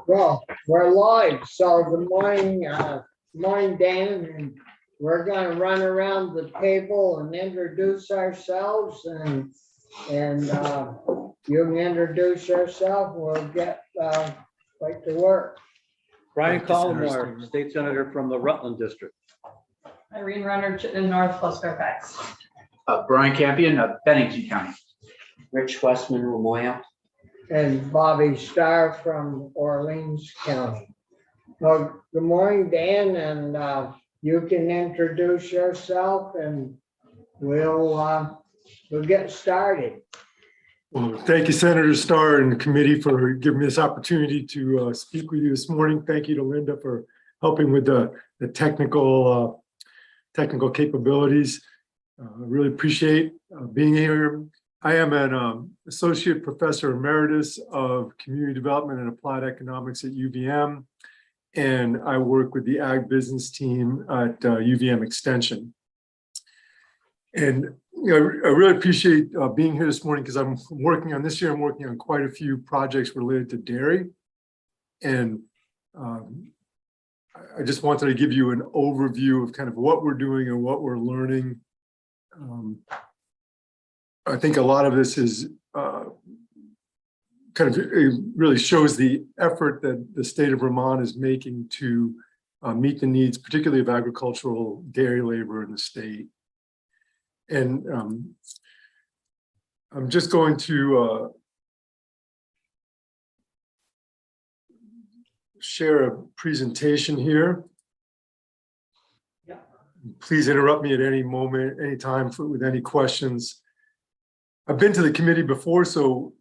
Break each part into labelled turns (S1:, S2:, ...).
S1: Well, we're live, so good morning, Dan, and we're gonna run around the table and introduce ourselves, and you can introduce yourself, we'll get right to work.
S2: Brian Collmore, State Senator from the Rutland District.
S3: Irene Runner, Chittenden North plus Fairfax.
S4: Brian Campion of Bennington County.
S5: Rich Westman, Lamoille.
S1: And Bobby Starr from Orleans County. Well, good morning, Dan, and you can introduce yourself and we'll get started.
S6: Well, thank you, Senator Starr and the committee for giving me this opportunity to speak with you this morning. Thank you to Linda for helping with the technical capabilities. I really appreciate being here. I am an associate professor emeritus of community development and applied economics at UVM, and I work with the ag business team at UVM Extension. And you know, I really appreciate being here this morning because I'm working on quite a few projects related to dairy. And I just wanted to give you an overview of kind of what we're doing and what we're learning. I think a lot of this is it really shows the effort that the state of Vermont is making to meet the needs, particularly of agricultural dairy labor in the state. And I'm just going to share a presentation here.
S1: Yeah.
S6: Please interrupt me at any moment, any time with any questions. I've been to the committee before, so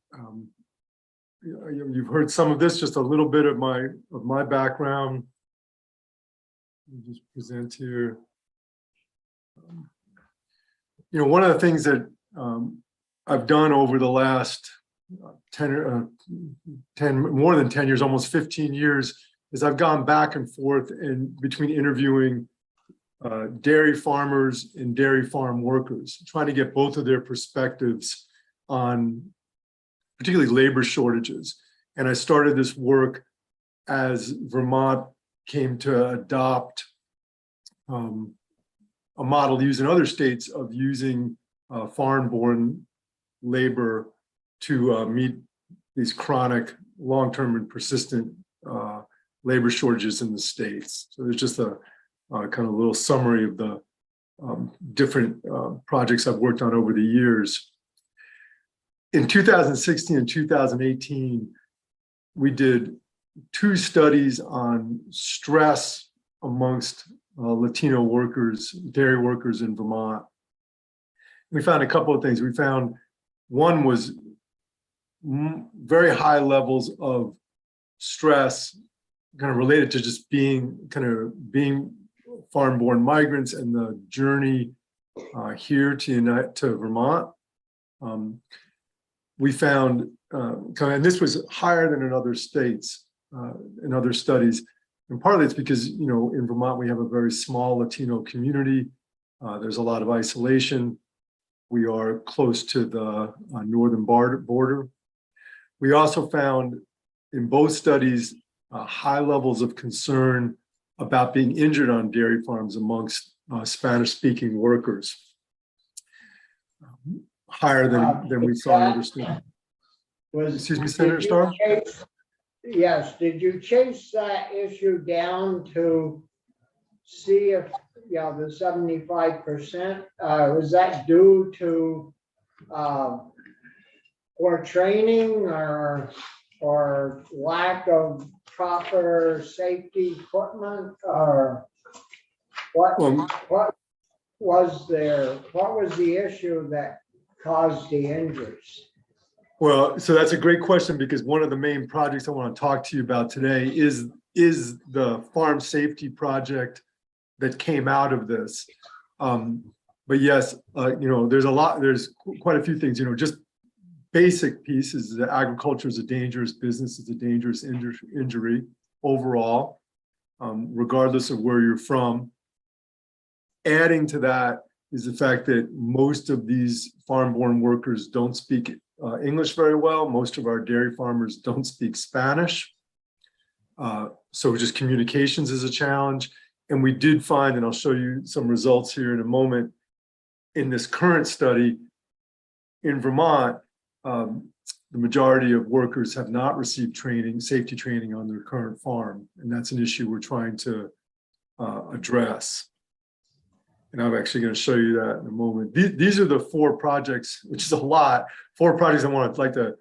S6: you've heard some of this, just a little bit of my background. Let me just present here. You know, one of the things that I've done over the last more than 10 years, almost 15 years, is I've gone back and forth between interviewing dairy farmers and dairy farm workers, trying to get both of their perspectives on particularly labor shortages. And I started this work as Vermont came to adopt a model used in other states of using foreign-born labor to meet these chronic, long-term and persistent labor shortages in the states. So there's just a kind of little summary of the different projects I've worked on over the years. In 2016 and 2018, we did 2 studies on stress amongst Latino workers, dairy workers in Vermont. We found a couple of things. We found one was very high levels of stress kind of related to just being foreign-born migrants and the journey here to Vermont. We found, and this was higher than in other states, in other studies. And partly it's because, you know, in Vermont, we have a very small Latino community. There's a lot of isolation. We are close to the northern border. We also found in both studies high levels of concern about being injured on dairy farms amongst Spanish-speaking workers, higher than we saw in other states. Excuse me, Senator Starr?
S1: Yes, did you chase that issue down to see if, you know, the 75%, was that due to poor training or lack of proper safety equipment, or what was the issue that caused the injuries?
S6: Well, so that's a great question, because one of the main projects I want to talk to you about today is the farm safety project that came out of this. But yes, you know, there's quite a few things, you know, just basic pieces that agriculture is a dangerous business, it's a dangerous injury overall, regardless of where you're from. Adding to that, is the fact that most of these farm-born workers don't speak English very well. Most of our dairy farmers don't speak Spanish. So just communications is a challenge. And we did find, and I'll show you some results here in a moment, in this current study in Vermont, the majority of workers have not received training, safety training on their current farm. And that's an issue we're trying to address. And I'm actually going to show you that in a moment. These are the 4 projects, which is a lot, 4 projects I want to like to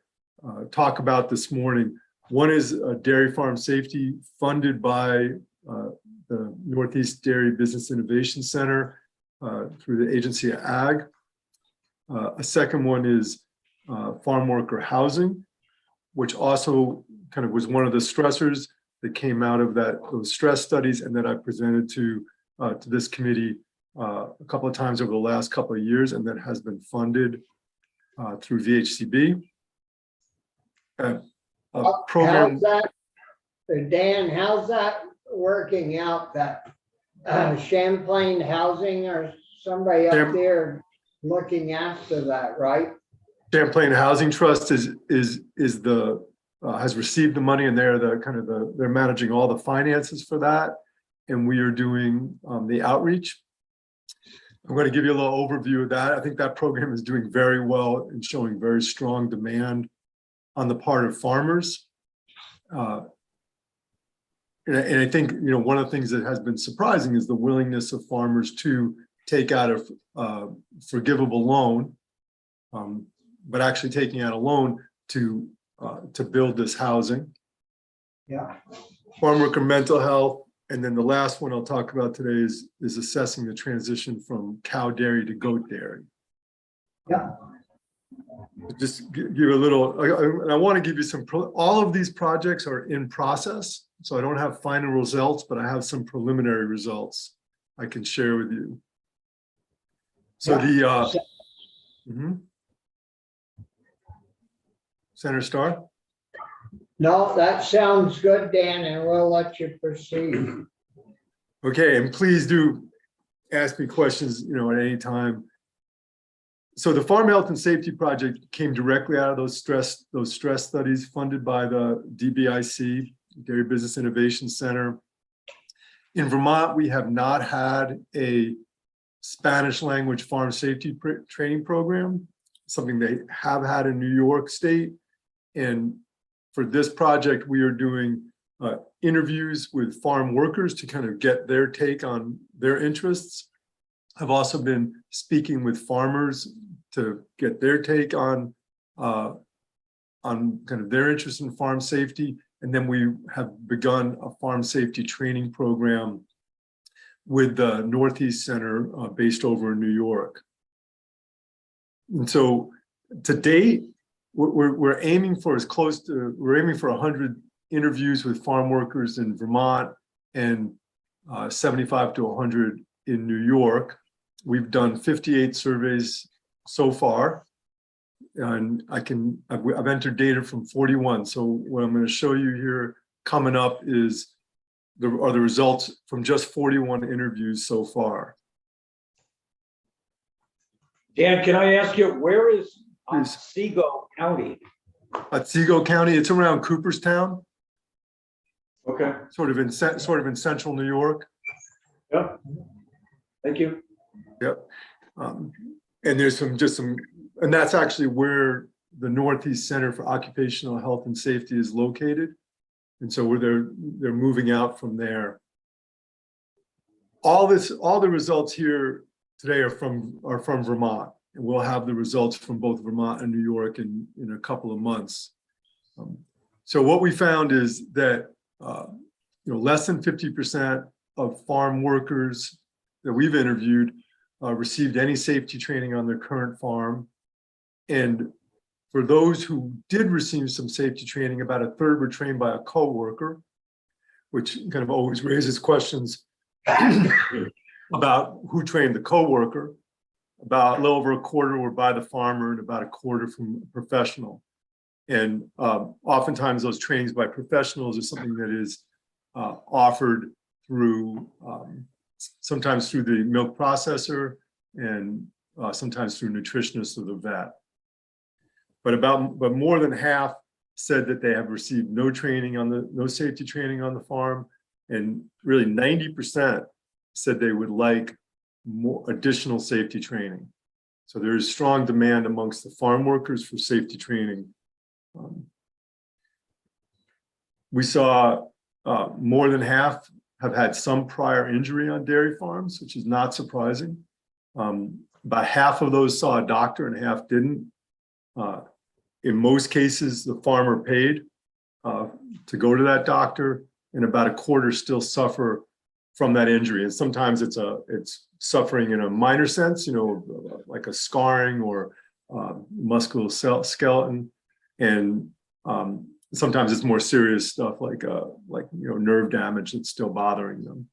S6: talk about this morning. One is a dairy farm safety funded by the Northeast Dairy Business Innovation Center through the Agency of Ag. A second one is farm worker housing, which also kind of was one of the stressors that came out of those stress studies and that I presented to this committee a couple of times over the last couple of years, and that has been funded through VHCB. Program.
S1: How's that, Dan, how's that working out, that Champlain Housing or somebody up there looking after that, right?
S6: Champlain Housing Trust has received the money, and they're managing all the finances for that, and we are doing the outreach. I'm going to give you a little overview of that. I think that program is doing very well and showing very strong demand on the part of farmers. And I think, one of the things that has been surprising is the willingness of farmers to take out a forgivable loan, but actually taking out a loan to build this housing.
S1: Yeah.
S6: Farm worker mental health. And then the last one I'll talk about today is assessing the transition from cow dairy to goat dairy.
S1: Yeah.
S6: Just give a little, and I want to give you all of these projects are in process. So I don't have final results, but I have some preliminary results I can share with you. So Senator Starr?
S1: No, that sounds good, Dan, and we'll let you proceed.
S6: Okay, and please do ask me questions, at any time. So the Farm Health and Safety Project came directly out of those stress studies funded by the DBIC, Dairy Business Innovation Center. In Vermont, we have not had a Spanish language farm safety training program, something they have had in New York State. And for this project, we are doing interviews with farm workers to kind of get their take on their interests. I've also been speaking with farmers to get their take on kind of their interest in farm safety. And then we have begun a farm safety training program with the Northeast Center based over in New York. And so to date, we're aiming for 100 interviews with farm workers in Vermont and 75 to 100 in New York. We've done 58 surveys so far, and I've entered data from 41. So what I'm going to show you here coming up are the results from just 41 interviews so far.
S7: Dan, can I ask you, where is Otsego County?
S6: Otsego County, it's around Cooperstown,
S7: Okay.
S6: sort of in central New York.
S7: Yep. Thank you.
S6: Yep. And there's and that's actually where the Northeast Center for Occupational Health and Safety is located. And so they're moving out from there. All the results here today are from Vermont, and we'll have the results from both Vermont and New York in a couple of months. So what we found is that less than 50% of farm workers that we've interviewed received any safety training on their current farm. And for those who did receive some safety training, about a third were trained by a co-worker, which kind of always raises questions about who trained the co-worker. About a little over a quarter were by the farmer and about a quarter from a professional. And oftentimes those trainings by professionals are something that is offered through, sometimes through the milk processor, and sometimes through nutritionists or the vet. But more than half said that they have received no safety training on the farm, and really 90% said they would like more additional safety training. So there is strong demand amongst the farm workers for safety training. We saw more than half have had some prior injury on dairy farms, which is not surprising. About half of those saw a doctor and half didn't. In most cases, the farmer paid to go to that doctor, and about a quarter still suffer from that injury. And sometimes it's suffering in a minor sense, like a scarring or musculoskeleton, and sometimes it's more serious stuff like nerve damage that's still bothering them.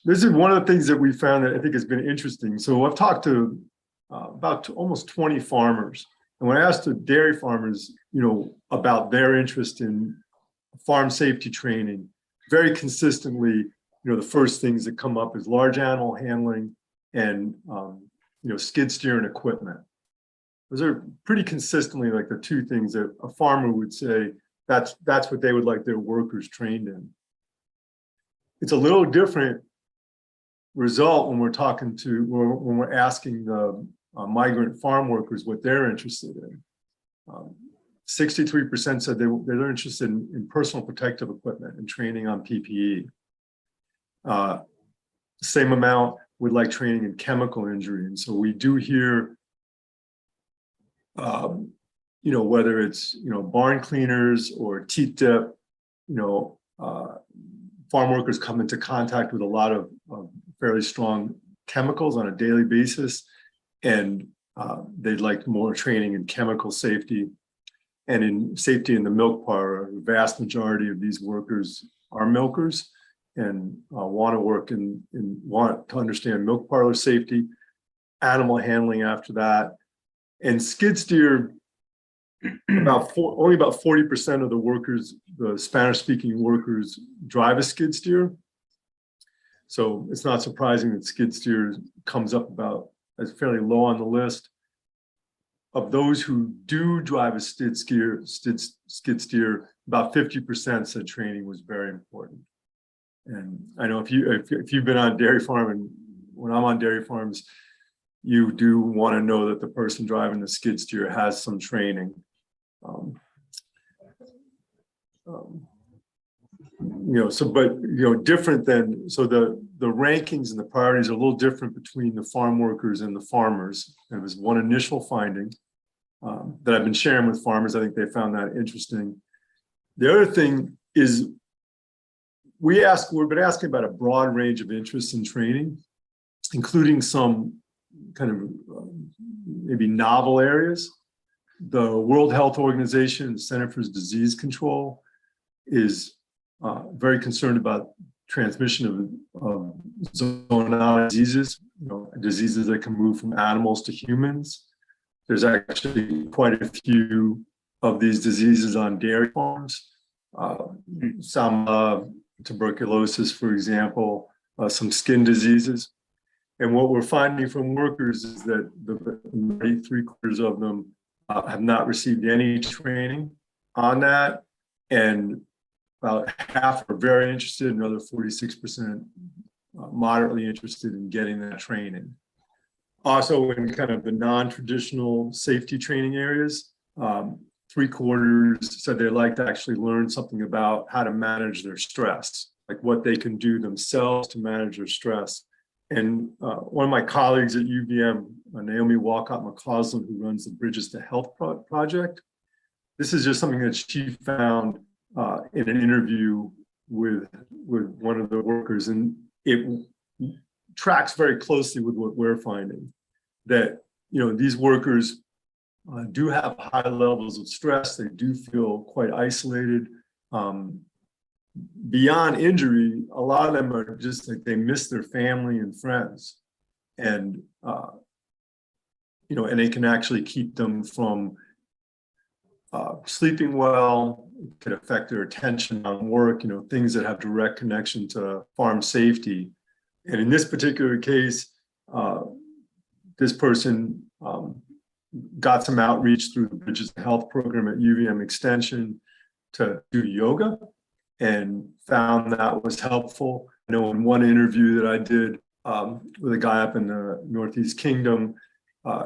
S6: This is one of the things that we found that I think has been interesting. So I've talked to about almost 20 farmers, and when I asked the dairy farmers, about their interest in farm safety training, very consistently, the first things that come up is large animal handling and skid steer and equipment. Those are pretty consistently like the two things that a farmer would say that's what they would like their workers trained in. It's a little different result when we're asking the migrant farm workers what they're interested in. 63% said they're interested in personal protective equipment and training on PPE. Same amount would like training in chemical injury. And so we do hear, whether it's, barn cleaners or teat dip, farm workers come into contact with a lot of fairly strong chemicals on a daily basis. And they'd like more training in chemical safety and in safety in the milk parlor. The vast majority of these workers are milkers and want to work want to understand milk parlor safety, animal handling after that. And skid steer, only about 40% of the workers, the Spanish-speaking workers, drive a skid steer. So it's not surprising that skid steer comes up as fairly low on the list. Of those who do drive a skid steer, about 50% said training was very important. And I know if you've been on a dairy farm, and when I'm on dairy farms, you do want to know that the person driving the skid steer has some training. Different than, so the rankings and the priorities are a little different between the farm workers and the farmers. And it was one initial finding that I've been sharing with farmers. I think they found that interesting. The other thing is we've been asking about a broad range of interests in training, including some kind of maybe novel areas. The World Health Organization, Center for Disease Control, is very concerned about transmission of zoonotic diseases, diseases that can move from animals to humans. There's actually quite a few of these diseases on dairy farms. Some tuberculosis, for example, some skin diseases. And what we're finding from workers is that the 3/4 of them have not received any training on that. And about half are very interested, another 46% moderately interested in getting that training. Also in kind of the non-traditional safety training areas, 3/4 said they'd like to actually learn something about how to manage their stress, like what they can do themselves to manage their stress. And one of my colleagues at UVM, Naomi Walcott McCausland, who runs the Bridges to Health project, this is just something that she found in an interview with one of the workers, and it tracks very closely with what we're finding, that these workers do have high levels of stress. They do feel quite isolated. Beyond injury, a lot of them are just like they miss their family and friends, and and they can actually keep them from sleeping well. It can affect their attention on work, things that have direct connection to farm safety. And in this particular case, this person got some outreach through the Bridges to Health program at UVM Extension to do yoga and found that was helpful. I know in one interview that I did with a guy up in the Northeast Kingdom,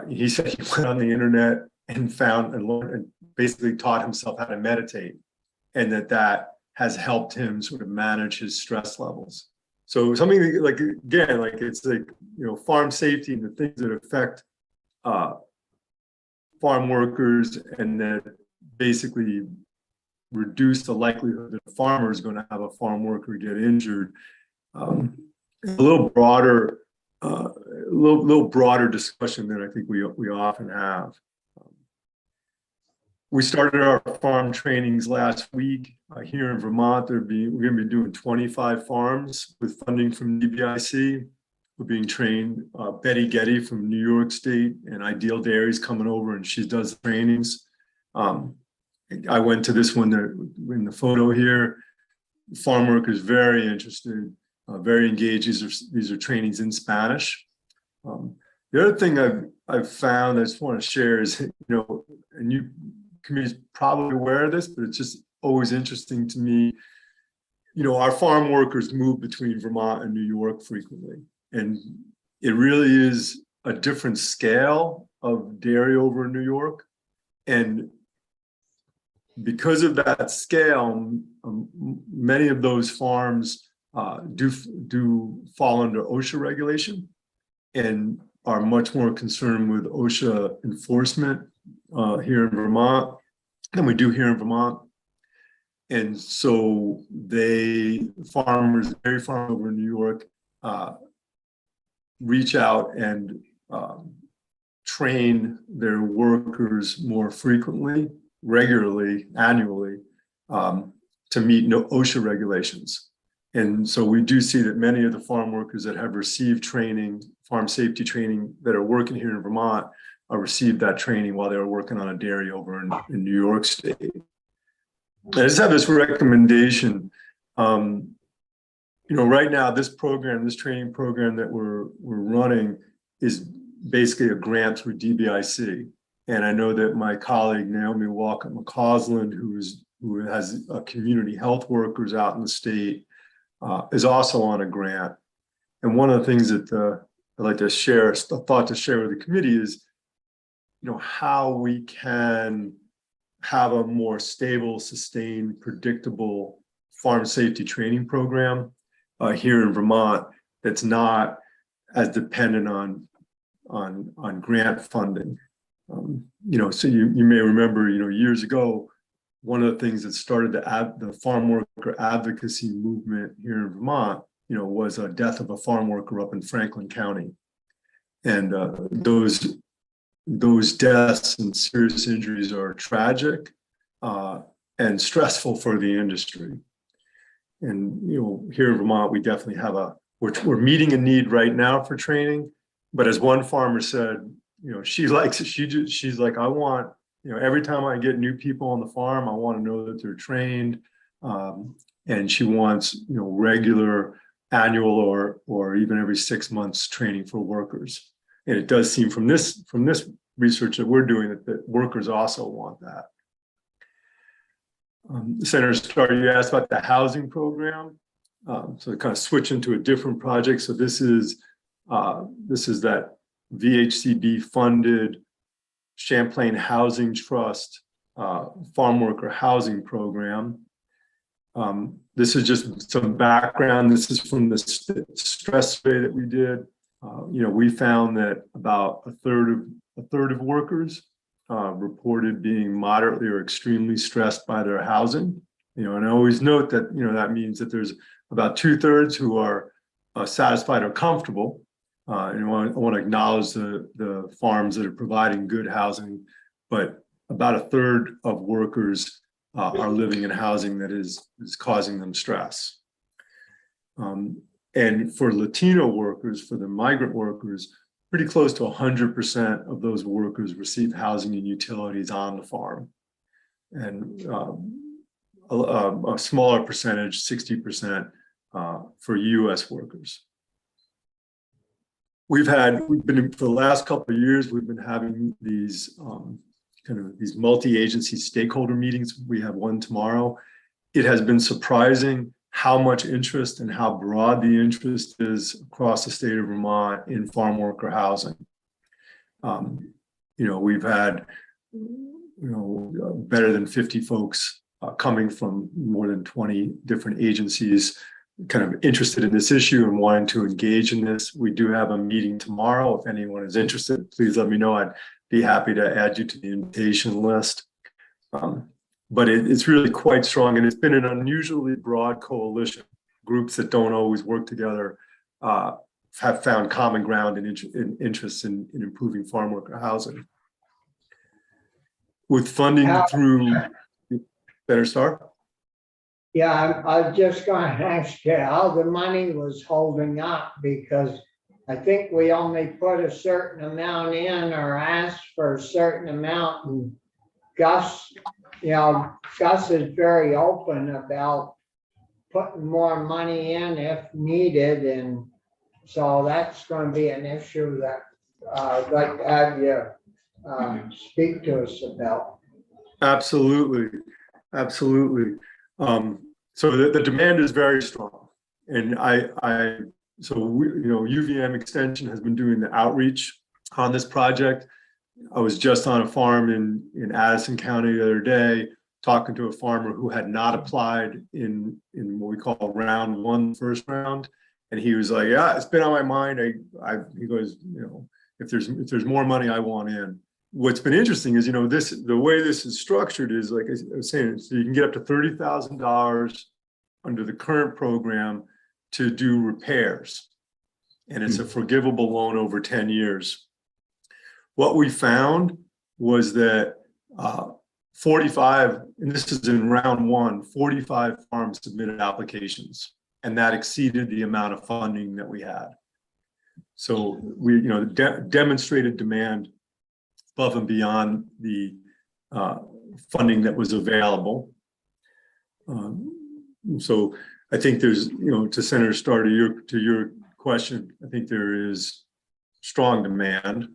S6: he said he went on the internet and found and learned and basically taught himself how to meditate, and that has helped him sort of manage his stress levels. So something like, again, like it's like, farm safety and the things that affect farm workers, and that basically reduce the likelihood that a farmer is going to have a farm worker get injured. A little broader, little broader discussion than I think we often have. We started our farm trainings last week here in Vermont. We're going to be doing 25 farms with funding from DBIC. We're being trained. Betty Getty from New York State and Ideal Dairies coming over, and she does the trainings. I went to this one in the photo here. Farm workers very interested, very engaged. These are trainings in Spanish. The other thing I've found I just want to share is, and you community is probably aware of this, but it's just always interesting to me. Our farm workers move between Vermont and New York frequently, and it really is a different scale of dairy over in New York. And because of that scale, many of those farms do fall under OSHA regulation and are much more concerned with OSHA enforcement here in Vermont than we do here in Vermont. And so dairy farmers over in New York reach out and train their workers more frequently, regularly, annually, to meet OSHA regulations. And so we do see that many of the farm workers that have received training, farm safety training, that are working here in Vermont, received that training while they were working on a dairy over in New York State. I just have this recommendation. Right now, this training program that we're running is basically a grant through DBIC. And I know that my colleague, Naomi Walcott McCausland, who has community health workers out in the state, is also on a grant. And one of the things that I'd like to share, a thought to share with the committee is, how we can have a more stable, sustained, predictable farm safety training program here in Vermont that's not as dependent on grant funding. So you may remember, years ago, one of the things that started the farm worker advocacy movement here in Vermont, was a death of a farm worker up in Franklin County. And those deaths and serious injuries are tragic and stressful for the industry. And here in Vermont, we definitely have we're meeting a need right now for training. But as one farmer said, she's like, I want, every time I get new people on the farm, I want to know that they're trained. And she wants, regular annual or even every 6 months training for workers. And it does seem from this research that we're doing that workers also want that. Senator Starr, you asked about the housing program. So to kind of switch into a different project. So this is that VHCB funded Champlain Housing Trust farm worker housing program. This is just some background. This is from the stress survey that we did. We found that about a third of workers reported being moderately or extremely stressed by their housing. And I always note that that means that there's about 2/3 who are satisfied or comfortable. And I want to acknowledge the farms that are providing good housing, but about a third of workers are living in housing that is causing them stress. And for Latino workers, for the migrant workers, pretty close to 100% of those workers receive housing and utilities on the farm. And a smaller percentage, 60%, for US workers. we've been, for the last couple of years, we've been having these these multi-agency stakeholder meetings. We have one tomorrow. It has been surprising how much interest and how broad the interest is across the state of Vermont in farm worker housing. We've had, better than 50 folks coming from more than 20 different agencies kind of interested in this issue and wanting to engage in this. We do have a meeting tomorrow. If anyone is interested, please let me know. I'd be happy to add you to the invitation list. But it's really quite strong, and it's been an unusually broad coalition. Groups that don't always work together have found common ground and interest in improving farm worker housing. With funding through Better Start?
S1: Yeah, I was just going to ask you how the money was holding up, because I think we only put a certain amount in or asked for a certain amount, and Gus is very open about putting more money in if needed, and so that's going to be an issue that I'd like to have you speak to us about.
S6: Absolutely. So the demand is very strong, and UVM Extension has been doing the outreach on this project. I was just on a farm in Addison County the other day, talking to a farmer who had not applied in what we call round one, first round. And he was like, yeah, it's been on my mind. He goes, if there's more money, I want in. What's been interesting is, the way this is structured is, like I was saying, so you can get up to $30,000 under the current program to do repairs. And it's a forgivable loan over 10 years. What we found was that 45, and this is in round one, 45 farms submitted applications, and that exceeded the amount of funding that we had. So we, demonstrated demand above and beyond the funding that was available. So I think there's, to Senator Starr, to your question, I think there is strong demand.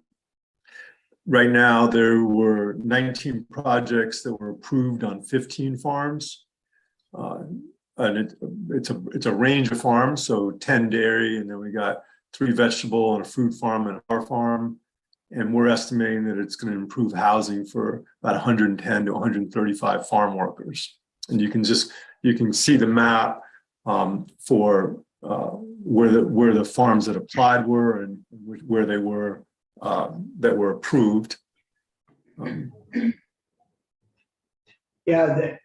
S6: Right now, there were 19 projects that were approved on 15 farms. And it's a range of farms, so 10 dairy, and then we got 3 vegetable and a fruit farm and our farm. And we're estimating that it's going to improve housing for about 110 to 135 farm workers. And you can see the map for where the farms that applied were and where they were that were approved.
S1: Yeah,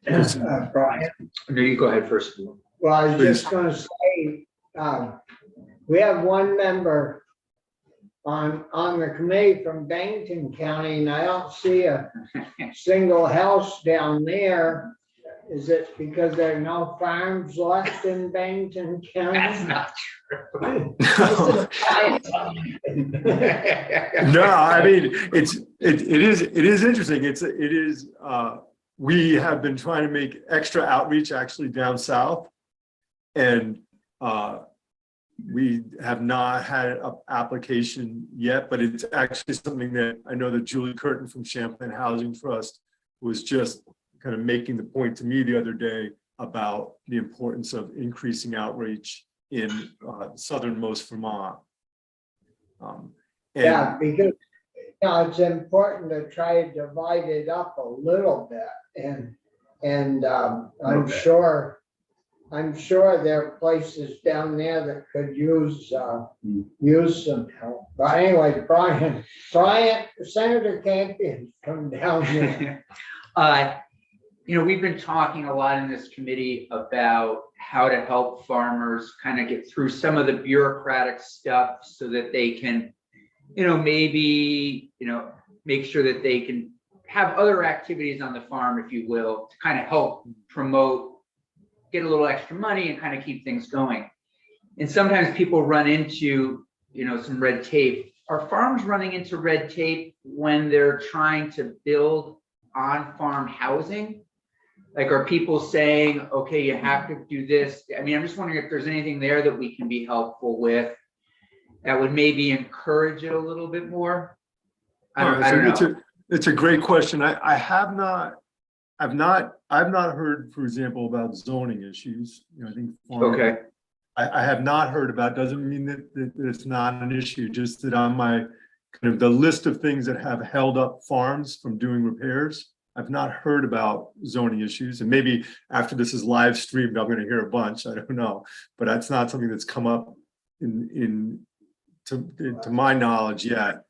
S1: Brian.
S4: No, you go ahead first.
S1: Well, I was just going to say, we have one member on the committee from Bennington County, and I don't see a single house down there. Is it because there are no farms left in Bennington County?
S4: That's not true.
S6: No, I mean, it is interesting. We have been trying to make extra outreach actually down south, and we have not had an application yet, but it's actually something that I know that Julie Curtin from Champlain Housing Trust was just kind of making the point to me the other day about the importance of increasing outreach in southernmost Vermont.
S1: Yeah, because it's important to try to divide it up a little bit, and I'm sure there are places down there that could use some help. But anyway, Brian, Senator Campion, come down here.
S4: We've been talking a lot in this committee about how to help farmers kind of get through some of the bureaucratic stuff so that they can, maybe, make sure that they can have other activities on the farm, if you will, to kind of help promote, get a little extra money and kind of keep things going. And sometimes people run into, some red tape. Are farms running into red tape when they're trying to build on-farm housing? Like, are people saying, okay, you have to do this? I mean, I'm just wondering if there's anything there that we can be helpful with. that would maybe encourage it a little bit more? I
S6: Oh,
S4: don't
S6: it's
S4: know.
S6: it's a great question. I've not heard, for example, about zoning issues. You know, I think.
S4: Okay,
S6: I have not heard about, doesn't mean that it's not an issue, just that on my kind of the list of things that have held up farms from doing repairs, I've not heard about zoning issues. And maybe after this is live streamed, I'm going to hear a bunch. I don't know, but that's not something that's come up to my knowledge yet.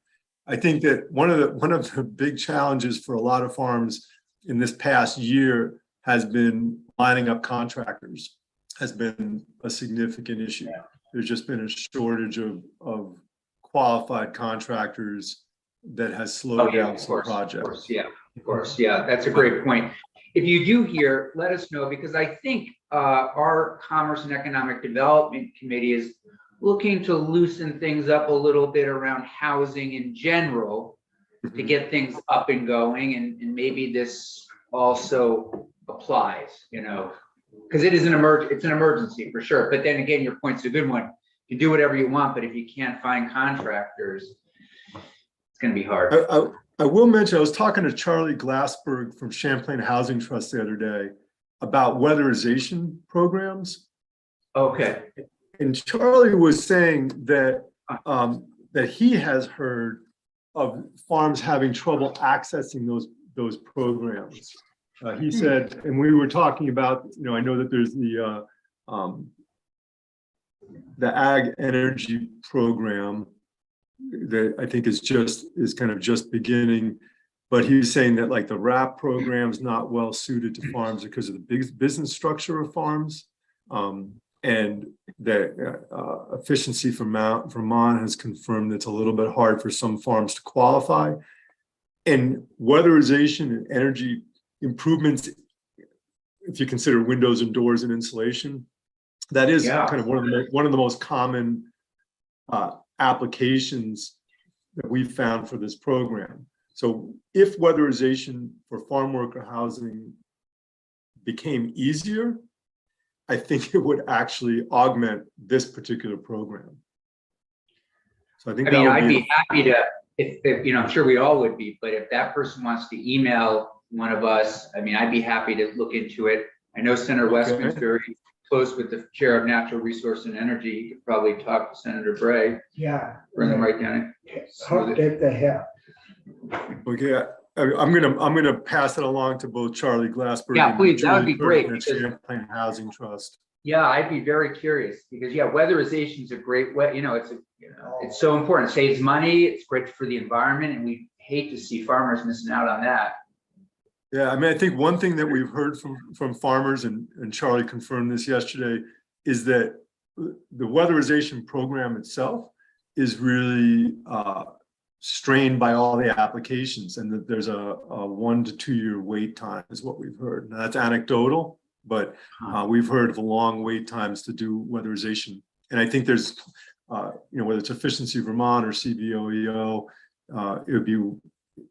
S6: I think that one of the big challenges for a lot of farms in this past year has been lining up contractors, has been a significant issue. There's just been a shortage of qualified contractors that has slowed down some projects.
S4: Of course, yeah, that's a great point. If you do hear, let us know, because I think our Commerce and Economic Development Committee is looking to loosen things up a little bit around housing in general to get things up and going, and maybe this also applies, you know, because it is it's an emergency for sure. But then again, your point's a good one. You do whatever you want, but if you can't find contractors, it's going to be hard.
S6: I will mention, I was talking to Charlie Glassberg from Champlain Housing Trust the other day about weatherization programs.
S4: Okay.
S6: And Charlie was saying that that he has heard of farms having trouble accessing those programs. He said, and we were talking about, you know, I know that there's the ag energy program that I think is kind of just beginning, but he was saying that like the RAP program is not well suited to farms because of the big business structure of farms. And that Efficiency Vermont has confirmed it's a little bit hard for some farms to qualify. And weatherization and energy improvements, if you consider windows and doors and insulation, that is kind of one of the most common applications that we've found for this program. So if weatherization for farm worker housing became easier, I think it would actually augment this particular program. So I think
S4: I'd be happy to, if you know, I'm sure we all would be, but if that person wants to email one of us, I mean, I'd be happy to look into it. I know Senator Westman's very close with the chair of Natural Resource and Energy. You could probably talk to Senator Bray.
S1: Yeah.
S4: Bring him right down.
S1: Hooked at the hip.
S6: Okay, I'm gonna pass it along to both Charlie Glassberg.
S4: Yeah,
S6: and
S4: please, that would
S6: Julie
S4: be great,
S6: Curtin at
S4: because-
S6: Champlain Housing Trust.
S4: Yeah, I'd be very curious because weatherization is a great way, it's so important. It saves money, it's great for the environment, and we hate to see farmers missing out on that.
S6: Yeah, I mean, I think one thing that we've heard from farmers, and Charlie confirmed this yesterday, is that the weatherization program itself is really strained by all the applications, and that there's a 1 to 2 year wait time is what we've heard. Now, that's anecdotal, but we've heard of long wait times to do weatherization. And I think there's, whether it's Efficiency Vermont or CBOEO, it would be,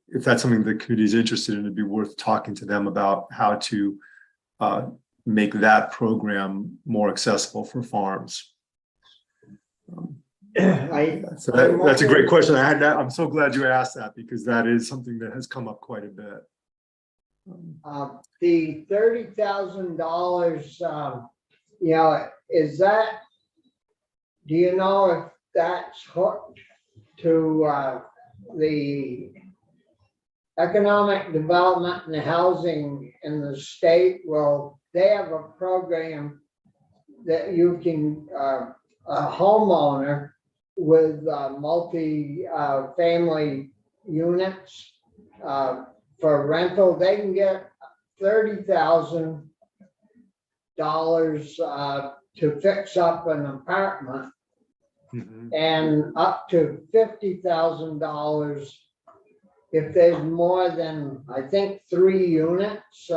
S6: if that's something the committee is interested in, it'd be worth talking to them about how to make that program more accessible for farms. So that's a great question. I'm so glad you asked that, because that is something that has come up quite a bit.
S1: The $30,000, is that, do you know if that's hooked to the economic development and housing in the state? Well, they have a program that you can, a homeowner with multi-family units for rental, they can get $30,000 to fix up an apartment, and up to $50,000 if there's more than, I think, 3 units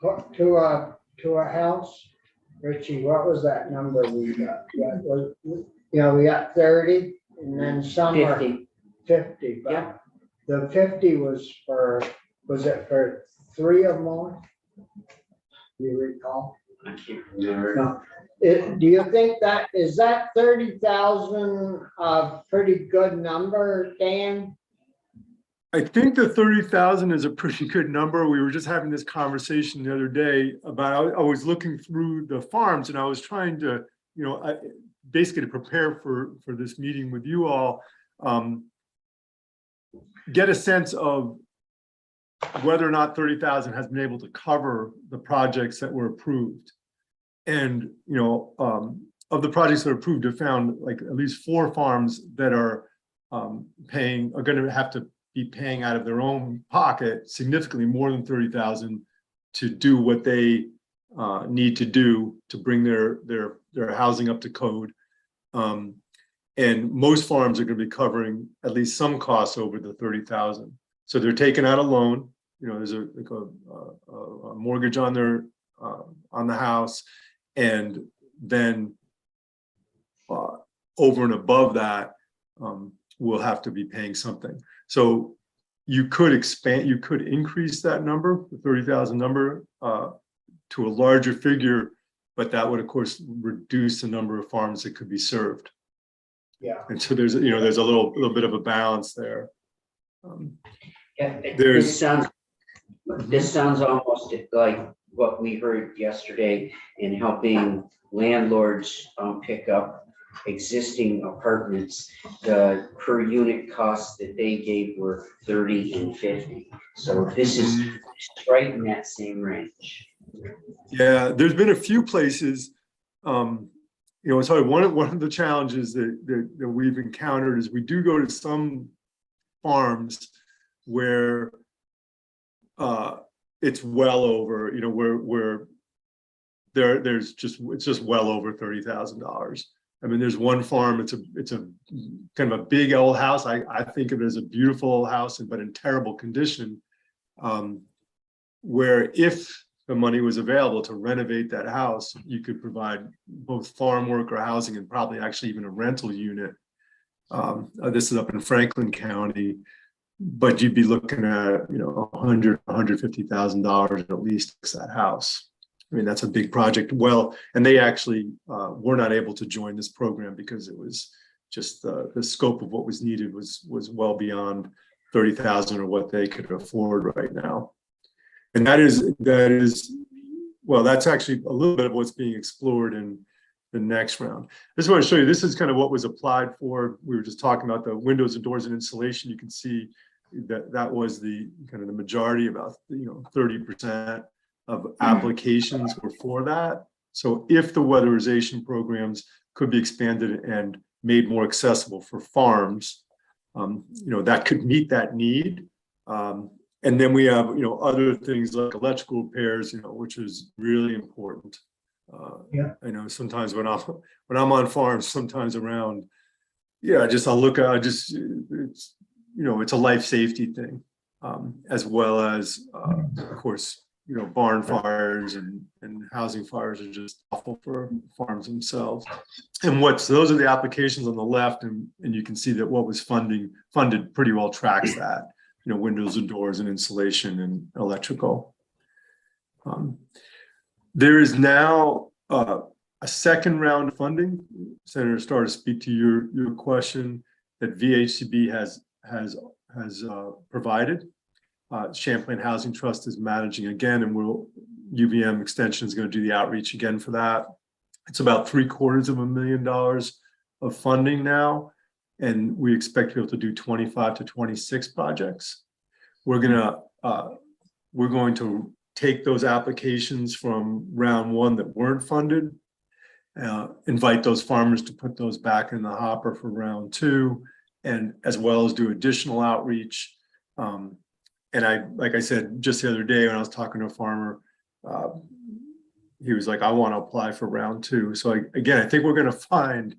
S1: hooked to a house. Richie, what was that number we got? We got 30, and then some are 50. But
S5: Yeah.
S1: the 50 was it for 3 or more? Do you recall?
S5: I can't remember.
S1: No. Do you think that, is that 30,000 a pretty good number, Dan?
S6: I think the 30,000 is a pretty good number. We were just having this conversation the other day about, I was looking through the farms and I was trying to, basically to prepare for this meeting with you all, get a sense of whether or not 30,000 has been able to cover the projects that were approved. And, of the projects that are approved, I found like at least 4 farms that are going to have to be paying out of their own pocket significantly more than 30,000 to do what they need to do to bring their housing up to code. And most farms are going to be covering at least some costs over the 30,000. So they're taking out a loan. There's a mortgage on the house, and then over and above that, we'll have to be paying something. So you could increase that number, the 30,000 number, to a larger figure, but that would of course reduce the number of farms that could be served.
S1: Yeah.
S6: And so there's a little bit of a balance there.
S5: Yeah,
S6: There's-
S5: this sounds almost like what we heard yesterday in helping landlords pick up existing apartments. The per unit costs that they gave were 30 and 50. So this is right in that same range.
S6: Yeah, there's been a few places, it's hard. One of the challenges that we've encountered is we do go to some farms where it's well over, where it's just well over $30,000. I mean, there's one farm, it's a kind of a big old house. I think of it as a beautiful old house, but in terrible condition, where if the money was available to renovate that house, you could provide both farm worker housing and probably actually even a rental unit. This is up in Franklin County, but you'd be looking at, $150,000 at least to that house. I mean, that's a big project. Well, and they actually were not able to join this program because it was just the scope of what was needed was well beyond 30,000 or what they could afford right now. And that is, well, that's actually a little bit of what's being explored in the next round. I just want to show you, this is kind of what was applied for. We were just talking about the windows and doors and insulation. You can see that was the kind of the majority, about 30% of applications were for that. So if the weatherization programs could be expanded and made more accessible for farms, that could meet that need. And then we have, other things like electrical repairs, which is really important.
S1: Yeah.
S6: I know sometimes when I'm on farms, sometimes around, it's a life safety thing, as well as, of course, barn fires and housing fires are just awful for farms themselves. And those are the applications on the left, and you can see that what was funded pretty well tracks that, windows and doors and insulation and electrical. There is now a second round of funding. Senator Starr, to speak to your question, that VHCB has provided. Champlain Housing Trust is managing again, and UVM Extension is going to do the outreach again for that. It's about $750,000 of funding now, and we expect to be able to do 25 to 26 projects. We're going to take those applications from round one that weren't funded, invite those farmers to put those back in the hopper for round two, and as well as do additional outreach. And like I said, just the other day when I was talking to a farmer, he was like, I want to apply for round two. So I think we're going to find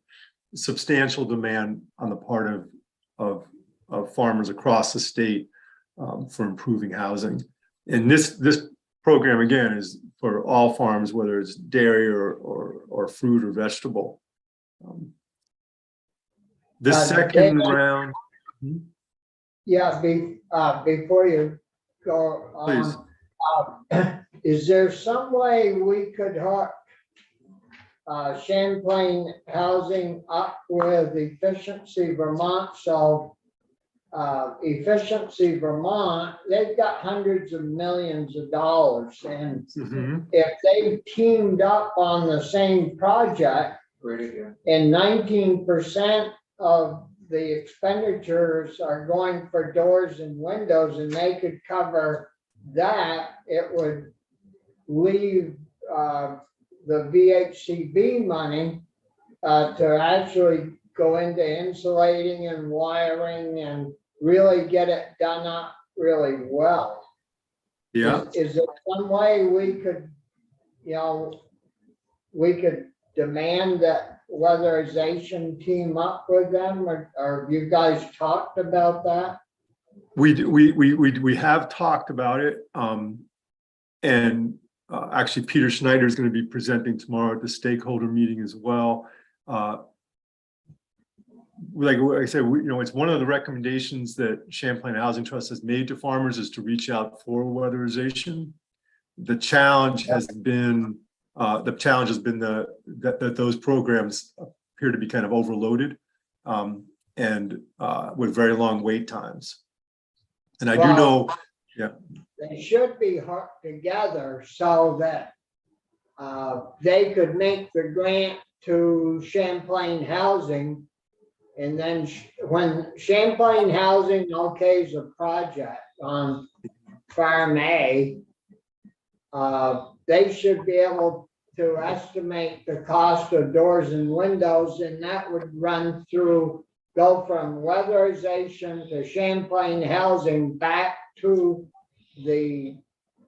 S6: substantial demand on the part of farmers across the state for improving housing. And this program, again, is for all farms, whether it's dairy or fruit or vegetable. This second round.
S1: Yeah, before you go on, is there some way we could Champlain Housing up with Efficiency Vermont, so Efficiency Vermont, they've got hundreds of millions of dollars, and if they teamed up on the same project, and 19% of the expenditures are going for doors and windows, and they could cover that, it would leave the VHCB money to actually go into insulating and wiring and really get it done up really well.
S6: Yeah,
S1: Is there some way we could, we could demand that weatherization team up with them, or have you guys talked about that?
S6: we have talked about it. And actually, Peter Schneider is going to be presenting tomorrow at the stakeholder meeting as well. Like I said, it's one of the recommendations that Champlain Housing Trust has made to farmers is to reach out for weatherization. The challenge has been that those programs appear to be kind of overloaded, and with very long wait times. And I do know,
S1: They should be hooked together so that they could make the grant to Champlain Housing. And then when Champlain Housing okays a project on Farm A, they should be able to estimate the cost of doors and windows, and that would go from weatherization to Champlain Housing back to the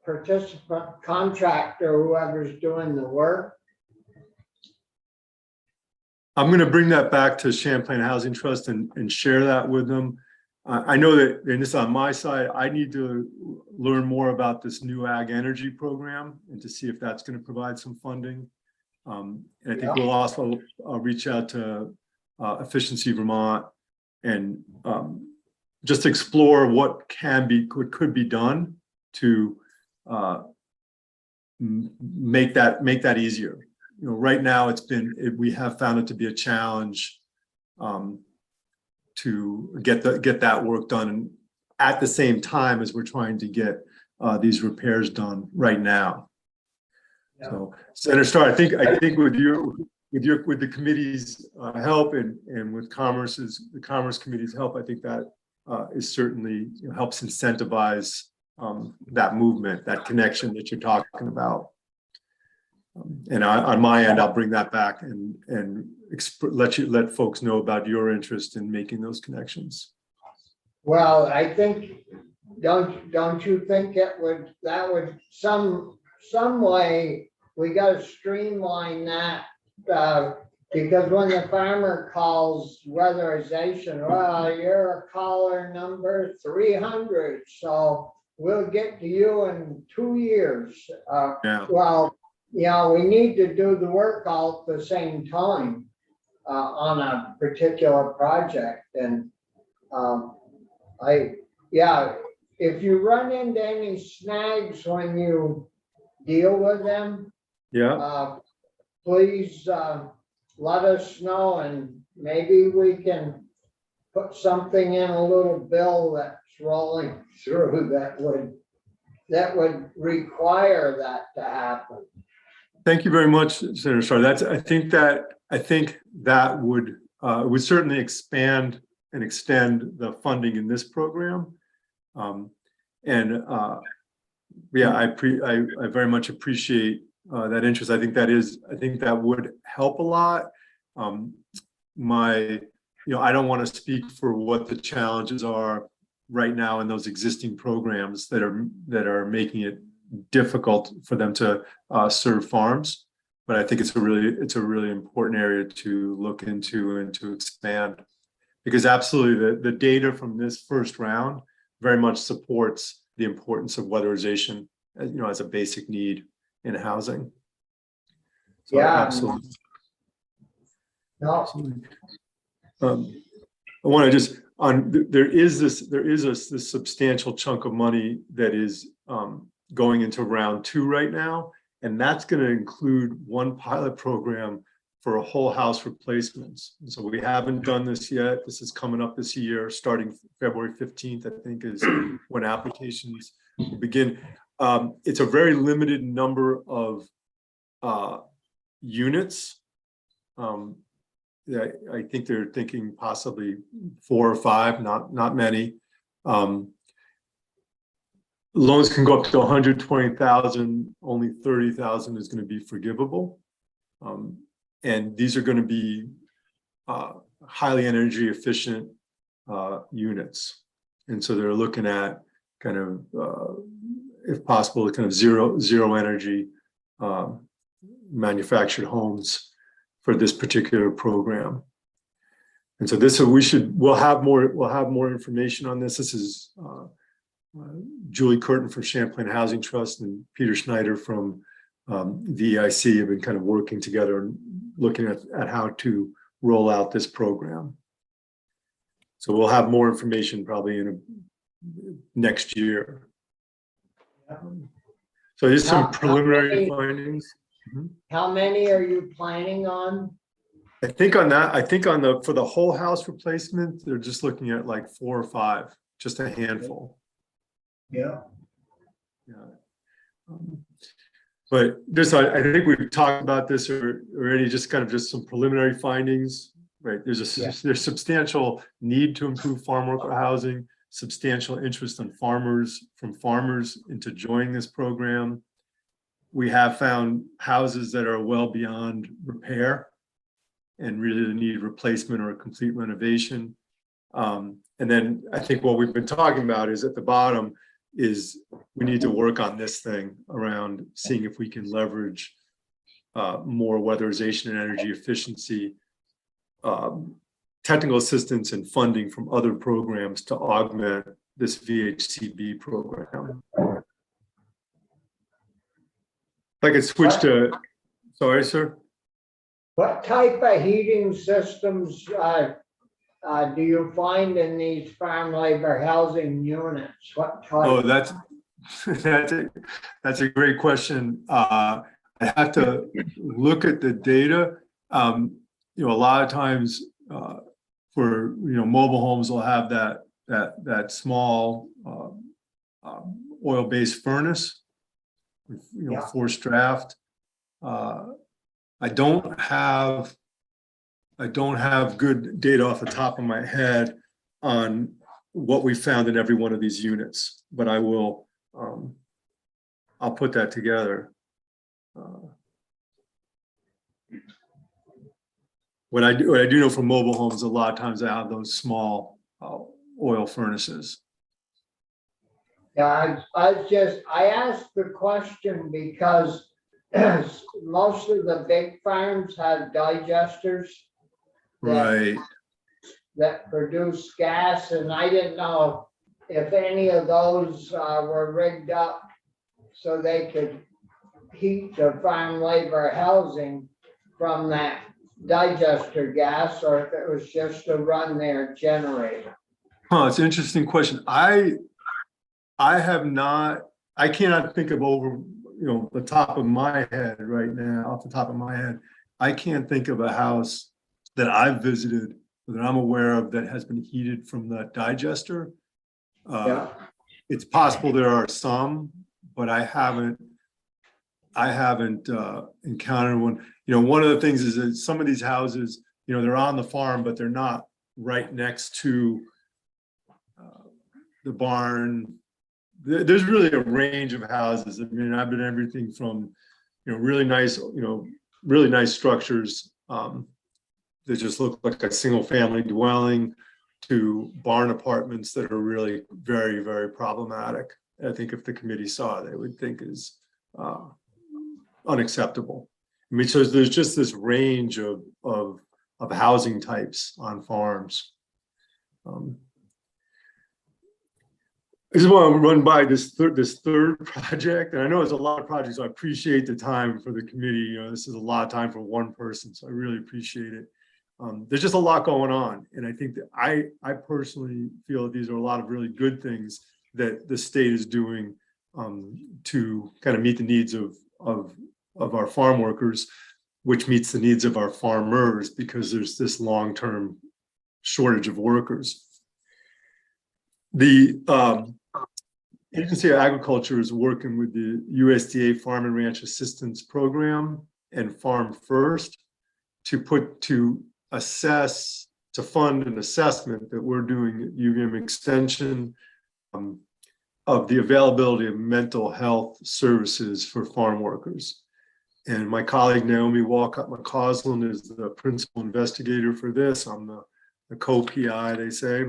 S1: participant contractor, whoever's doing the work.
S6: I'm going to bring that back to Champlain Housing Trust and share that with them. I know that, and this is on my side, I need to learn more about this new ag energy program and to see if that's going to provide some funding. And I think we'll also reach out to Efficiency Vermont and just explore what could be done to make that easier. Right now we have found it to be a challenge to get that work done at the same time as we're trying to get these repairs done right now. Yeah. So Senator Starr, I think with the committee's help and with the Commerce Committee's help, I think that is certainly helps incentivize that movement, that connection that you're talking about. And on my end, I'll bring that back and let folks know about your interest in making those connections.
S1: Well, I think, don't you think that would some way, we got to streamline that, because when the farmer calls weatherization, well, you're a caller number 300, so we'll get to you in 2 years. Well, we need to do the work all at the same time on a particular project. And if you run into any snags when you deal with them, please let us know, and maybe we can put something in a little bill that's rolling through that would require that to happen.
S6: Thank you very much, Senator Starr. I think that would certainly expand and extend the funding in this program. I very much appreciate that interest. I think that would help a lot. I don't want to speak for what the challenges are right now in those existing programs that are making it difficult for them to serve farms, but I think it's a really important area to look into and to expand, because absolutely the data from this first round very much supports the importance of weatherization, as a basic need in housing. So, absolutely.
S1: No.
S6: I want to just there is this substantial chunk of money that is going into round 2 right now, and that's going to include one pilot program for a whole house replacements. And so we haven't done this yet. This is coming up this year, starting February 15th, I think is when applications begin. It's a very limited number of units. I think they're thinking possibly 4 or 5, not many. Loans can go up to 120,000, only 30,000 is going to be forgivable. And these are going to be highly energy efficient units. And so they're looking at kind of, if possible, kind of zero energy manufactured homes for this particular program. And so we'll have more information on this. This is Julie Curtin from Champlain Housing Trust and Peter Schneider from the EIC have been kind of working together and looking at how to roll out this program. So we'll have more information probably next year. So there's some preliminary findings.
S1: How many are you planning on?
S6: I think for the whole house replacement, they're just looking at like 4 or 5, just a handful.
S1: Yeah.
S6: Yeah. But I think we've talked about this already, just some preliminary findings, right? There's substantial need to improve farm worker housing, substantial interest in farmers into joining this program. We have found houses that are well beyond repair and really need replacement or a complete renovation. And then I think what we've been talking about is at the bottom is we need to work on this thing around seeing if we can leverage more weatherization and energy efficiency, technical assistance and funding from other programs to augment this VHCB program. If I could switch to, sorry, sir.
S1: What type of heating systems do you find in these farm labor housing units? What type?
S6: Oh, that's a great question. I have to look at the data. A lot of times for mobile homes will have that small oil-based furnace, forced draft. I don't have good data off the top of my head on what we found in every one of these units, but I will. I'll put that together. What I do know from mobile homes, a lot of times I have those small oil furnaces.
S1: Yeah, I asked the question because most of the big farms have digesters
S6: Right.
S1: that produce gas, and I didn't know if any of those were rigged up so they could heat the farm labor housing from that digester gas, or if it was just to run their generator.
S6: It's an interesting question. I cannot think of the top of my head right now, off the top of my head. I can't think of a house that I've visited that I'm aware of that has been heated from that digester. It's possible there are some, but I haven't encountered one. One of the things is that some of these houses, they're on the farm, but they're not right next to the barn. There's really a range of houses. I mean, I've been everything from, really nice structures that just look like a single family dwelling to barn apartments that are really very, very problematic. I think if the committee saw it, they would think is unacceptable. I mean, so there's just this range of housing types on farms. I just want to run by this third project, and I know it's a lot of projects, so I appreciate the time for the committee. This is a lot of time for one person, so I really appreciate it. There's just a lot going on, and I think that I personally feel that these are a lot of really good things that the state is doing to kind of meet the needs of our farm workers. which meets the needs of our farmers because there's this long-term shortage of workers. The Agency of Agriculture is working with the USDA Farm and Ranch Assistance Program and Farm First to fund an assessment that we're doing at UVM Extension of the availability of mental health services for farm workers. And my colleague Naomi Walcott McCausland is the principal investigator for this. I'm the co-PI, they say.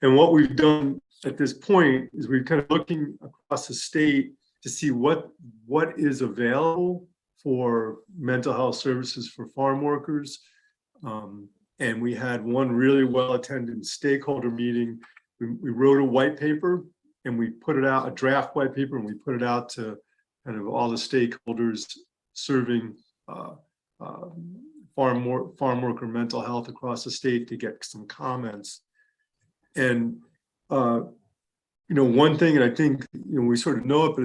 S6: And what we've done at this point is we're kind of looking across the state to see what is available for mental health services for farm workers. And we had one really well-attended stakeholder meeting. We wrote a white paper and we put it out, a draft white paper, and we put it out to kind of all the stakeholders serving farm worker mental health across the state to get some comments. And one thing, and I think we sort of know it, but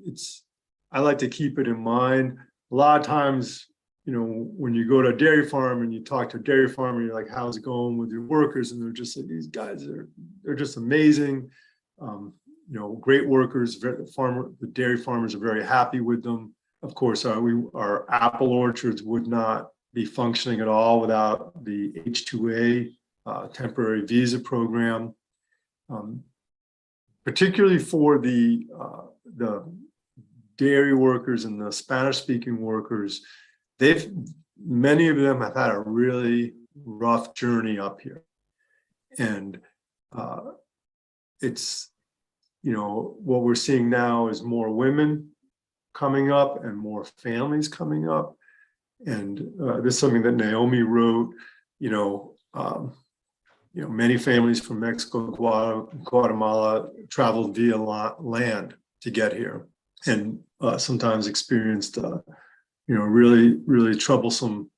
S6: it's I like to keep it in mind. A lot of times, when you go to a dairy farm and you talk to a dairy farmer, you're like, how's it going with your workers? And they're just like, these guys they're just amazing. Great workers. The dairy farmers are very happy with them. Of course, our apple orchards would not be functioning at all without the H-2A temporary visa program, particularly for the dairy workers and the Spanish-speaking workers. Many of them have had a really rough journey up here, and it's what we're seeing now is more women coming up and more families coming up, and this is something that Naomi wrote. Many families from Mexico, Guatemala traveled via land to get here, and sometimes experienced really, really troublesome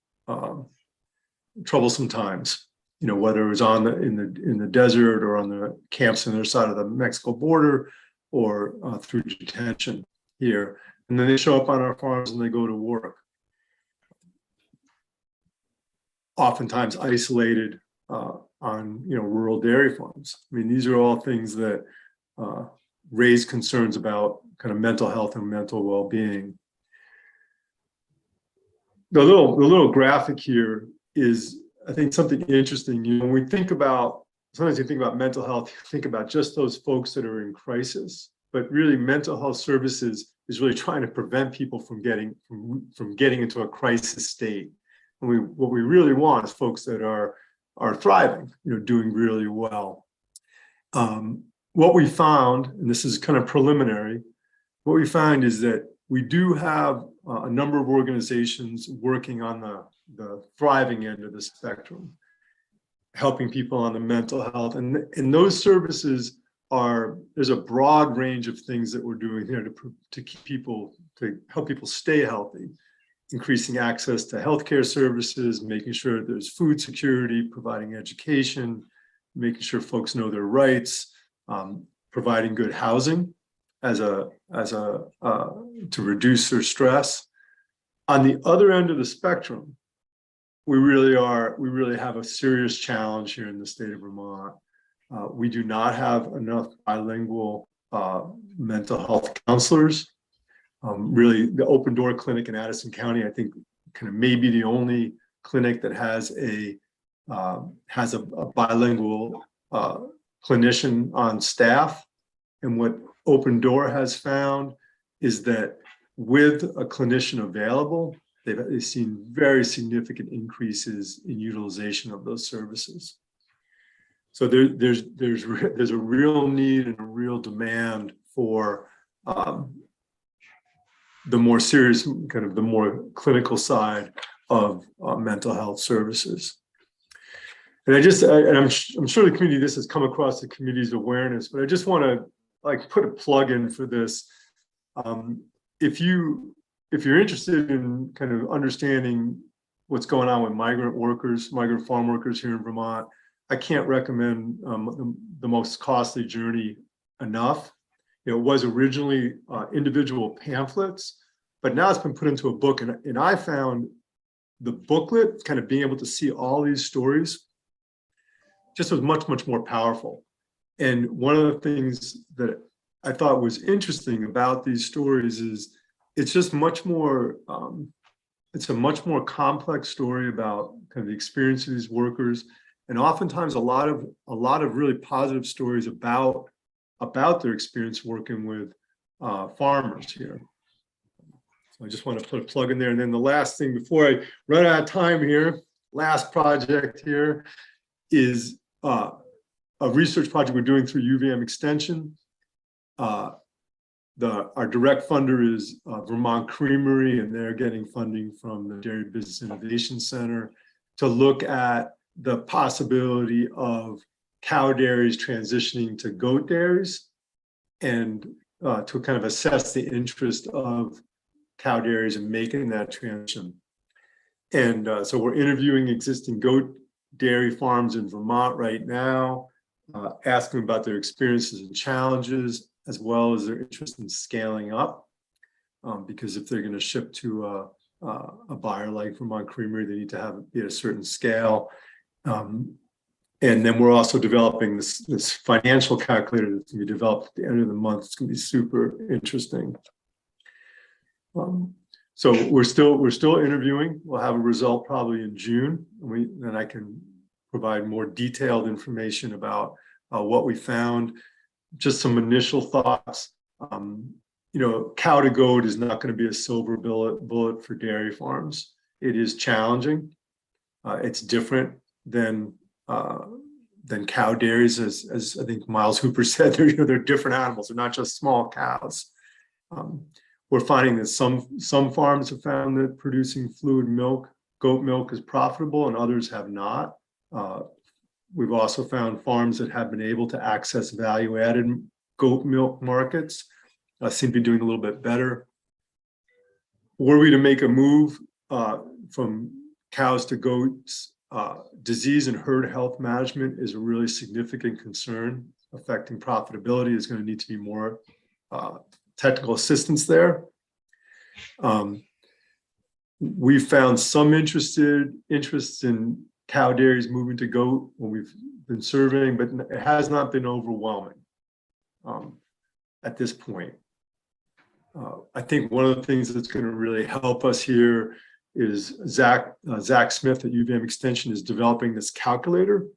S6: times. Whether it was in the desert or on the camps on the other side of the Mexico border, or through detention here, and then they show up on our farms and they go to work. Oftentimes isolated on rural dairy farms. I mean, these are all things that raise concerns about kind of mental health and mental well-being. The little graphic here is, I think, something interesting. When we think about, sometimes you think about mental health, you think about just those folks that are in crisis, but really mental health services is really trying to prevent people from getting into a crisis state. And what we really want is folks that are thriving, doing really well. What we found, and this is kind of preliminary, what we find is that we do have a number of organizations working on the thriving end of the spectrum, helping people on the mental health. And those services there's a broad range of things that we're doing here to help people stay healthy. Increasing access to healthcare services, making sure there's food security, providing education, making sure folks know their rights, providing good housing to reduce their stress. On the other end of the spectrum, we really have a serious challenge here in the state of Vermont. We do not have enough bilingual mental health counselors. Really, the Open Door Clinic in Addison County, I think, kind of maybe the only clinic that has a bilingual clinician on staff. And what Open Door has found is that with a clinician available, they've seen very significant increases in utilization of those services. So there's a real need and a real demand for the more serious, kind of the more clinical side of mental health services. And I'm sure the community, this has come across the community's awareness, but I just want to put a plug in for this. If you're interested in kind of understanding what's going on with migrant farm workers here in Vermont, I can't recommend the Most Costly Journey enough. It was originally individual pamphlets, but now it's been put into a book, and I found the booklet, kind of being able to see all these stories, just was much, much more powerful. And one of the things that I thought was interesting about these stories is it's just much more, it's a much more complex story about kind of the experience of these workers, and oftentimes a lot of really positive stories about their experience working with farmers here. So I just want to put a plug in there. And then the last thing before I run out of time here, last project here is a research project we're doing through UVM Extension. Our direct funder is Vermont Creamery, and they're getting funding from the Dairy Business Innovation Center to look at the possibility of cow dairies transitioning to goat dairies, and to kind of assess the interest of cow dairies in making that transition. And so we're interviewing existing goat dairy farms in Vermont right now, asking about their experiences and challenges, as well as their interest in scaling up. Because if they're going to ship to a buyer like Vermont Creamery, they need to be at a certain scale. And then we're also developing this financial calculator that's going to be developed at the end of the month. It's going to be super interesting. So we're still interviewing. We'll have a result probably in June. Then I can provide more detailed information about what we found. Just some initial thoughts. Cow to goat is not going to be a silver bullet for dairy farms. It is challenging. It's different than cow dairies, as I think Miles Hooper said. They're different animals. They're not just small cows. We're finding that some farms have found that producing fluid milk, goat milk, is profitable, and others have not. We've also found farms that have been able to access value-added goat milk markets seem to be doing a little bit better. Were we to make a move from cows to goats, disease and herd health management is a really significant concern affecting profitability. Is going to need to be more technical assistance there. We found some interests in cow dairies moving to goat when we've been surveying, but it has not been overwhelming at this point. I think one of the things that's going to really help us here is Zach Smith at UVM Extension is developing this calculator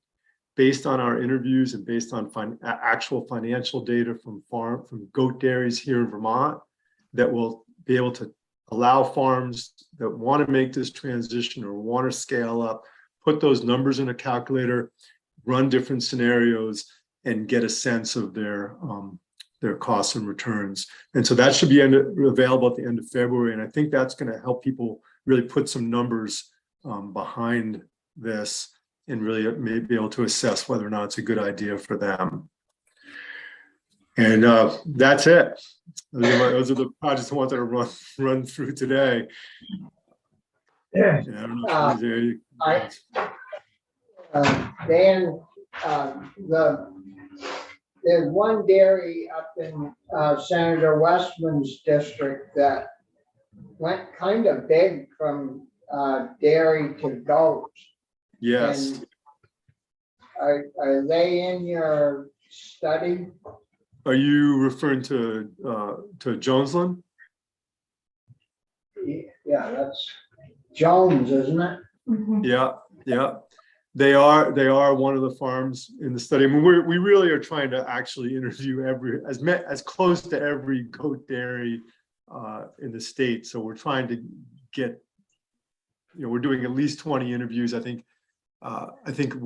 S6: based on our interviews and based on actual financial data from goat dairies here in Vermont, that will be able to allow farms that want to make this transition or want to scale up, put those numbers in a calculator, run different scenarios, and get a sense of their costs and returns. And so that should be available at the end of February. And I think that's going to help people really put some numbers behind this, and really may be able to assess whether or not it's a good idea for them. And that's it. Those are the projects I wanted to run through today.
S1: Yeah.
S6: I don't know if there's
S1: Dan, there's one dairy up in Senator Westman's district that went kind of big from dairy to goats.
S6: Yes.
S1: And are they in your study?
S6: Are you referring to Jonesland?
S1: Yeah, that's Jones, isn't it?
S6: Yeah. They are one of the farms in the study. I mean, we really are trying to actually interview as close to every goat dairy in the state. So we're trying to get, we're doing at least 20 interviews. I think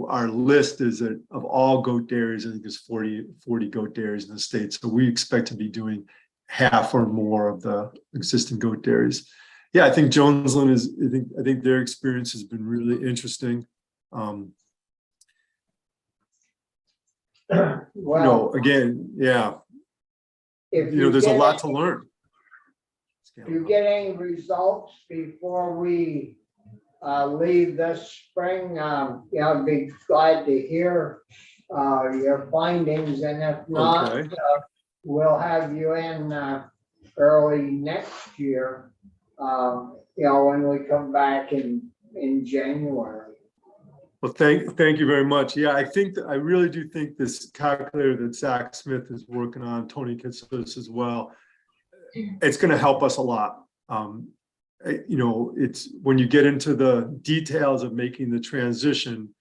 S6: our list is that of all goat dairies, I think there's 40 goat dairies in the state. So we expect to be doing half or more of the existing goat dairies. Yeah, I think Jonesland is, I think their experience has been really interesting.
S1: Well,
S6: again, yeah,
S1: if
S6: there's a lot to learn.
S1: If you get any results before we leave this spring, I'd be glad to hear your findings, and if not,
S6: Okay.
S1: we'll have you in early next year. when we come back in January.
S6: Well, thank you very much. Yeah, I really do think this calculator that Zach Smith is working on, Tony Kitsos as well, it's going to help us a lot. It's when you get into the details of making the transition,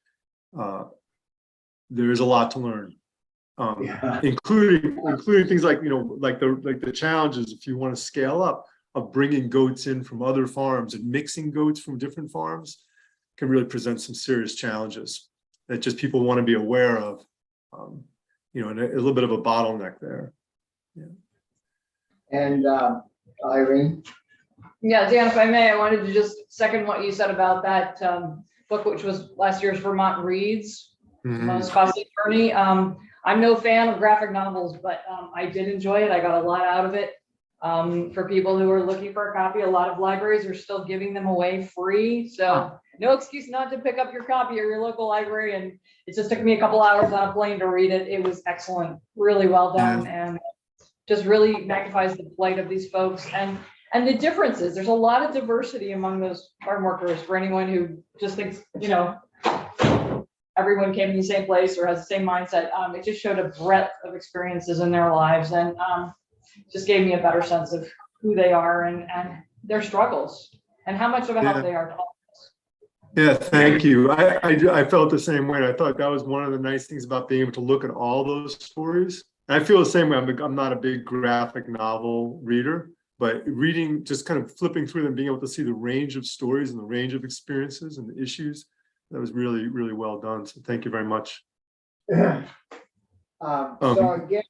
S6: there is a lot to learn, including things like, like the challenges if you want to scale up of bringing goats in from other farms and mixing goats from different farms can really present some serious challenges that just people want to be aware of, and a little bit of a bottleneck there. Yeah.
S1: And Irene?
S3: Yeah, Dan, if I may, I wanted to just second what you said about that book, which was last year's Vermont Reads, Most Costly Journey. I'm no fan of graphic novels, but I did enjoy it. I got a lot out of it. For people who are looking for a copy, a lot of libraries are still giving them away free. So no excuse not to pick up your copy at your local library. And it just took me a couple hours on a plane to read it. It was excellent, really well done, and just really magnifies the plight of these folks and the differences. There's a lot of diversity among those farm workers for anyone who just thinks, everyone came from the same place or has the same mindset. It just showed a breadth of experiences in their lives and just gave me a better sense of who they are and their struggles and how much of a help they are to all of us.
S6: Yeah, thank you. I felt the same way. I thought that was one of the nice things about being able to look at all those stories. And I feel the same way. I'm not a big graphic novel reader, but reading, just kind of flipping through them, being able to see the range of stories and the range of experiences and the issues, that was really, really well done. So thank you very much.
S1: So again,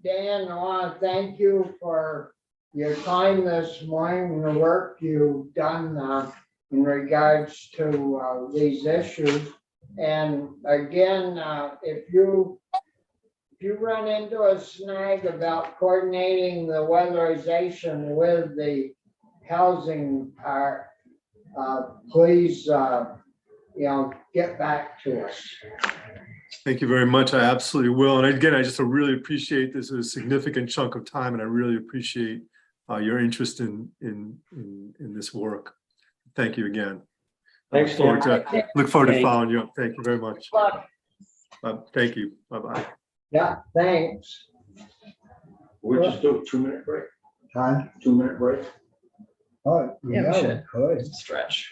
S1: Dan, I want to thank you for your time this morning, the work you've done in regards to these issues. And again, if you run into a snag about coordinating the weatherization with the housing part, please, get back to us.
S6: Thank you very much. I absolutely will. And again, I just really appreciate this. Is a significant chunk of time, and I really appreciate your interest in this work. Thank you again.
S7: Thanks,
S6: Look forward to following you up. Thank you very much.
S3: Good luck.
S6: Thank you. Bye-bye.
S1: Yeah, thanks.
S7: We just do a 2-minute break.
S1: Huh?
S7: 2-minute break.
S1: Oh,
S3: Yeah, we should.
S1: Could.
S3: Stretch.